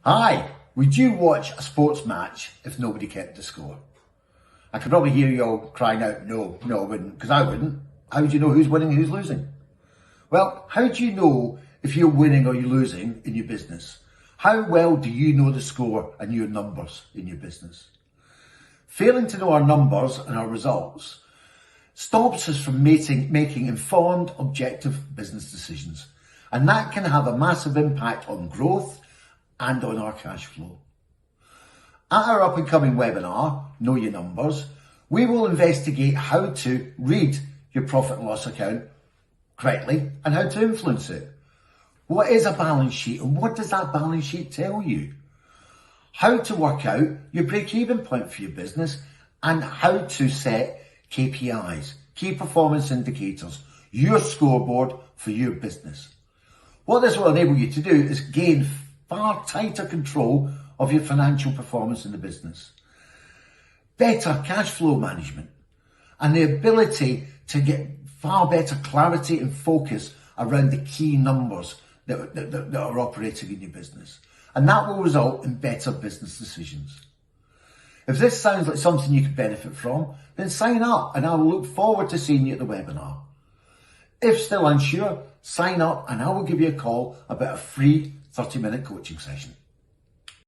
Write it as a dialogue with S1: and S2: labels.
S1: Hi, would you watch a sports match if nobody kept the score? I could probably hear you all crying out, no, I wouldn't, because I wouldn't. How would you know who's winning and who's losing? Well, how do you know if you're winning or you're losing in your business? How well do you know the score and your numbers in your business? Failing to know our numbers and our results stops us from making informed, objective business decisions. And that can have a massive impact on growth and on our cash flow. At our up and coming webinar, Know Your Numbers, we will investigate how to read your profit and loss account correctly and how to influence it. What is a balance sheet and what does that balance sheet tell you? How to work out your break-even point for your business and how to set KPIs, key performance indicators, your scoreboard for your business. What this will enable you to do is gain far tighter control of your financial performance in the business, better cash flow management, and the ability to get far better clarity and focus around the key numbers that are operating in your business. And that will result in better business decisions. If this sounds like something you could benefit from, then sign up and I will look forward to seeing you at the webinar. If still unsure, sign up and I will give you a call about a free 30-minute coaching session.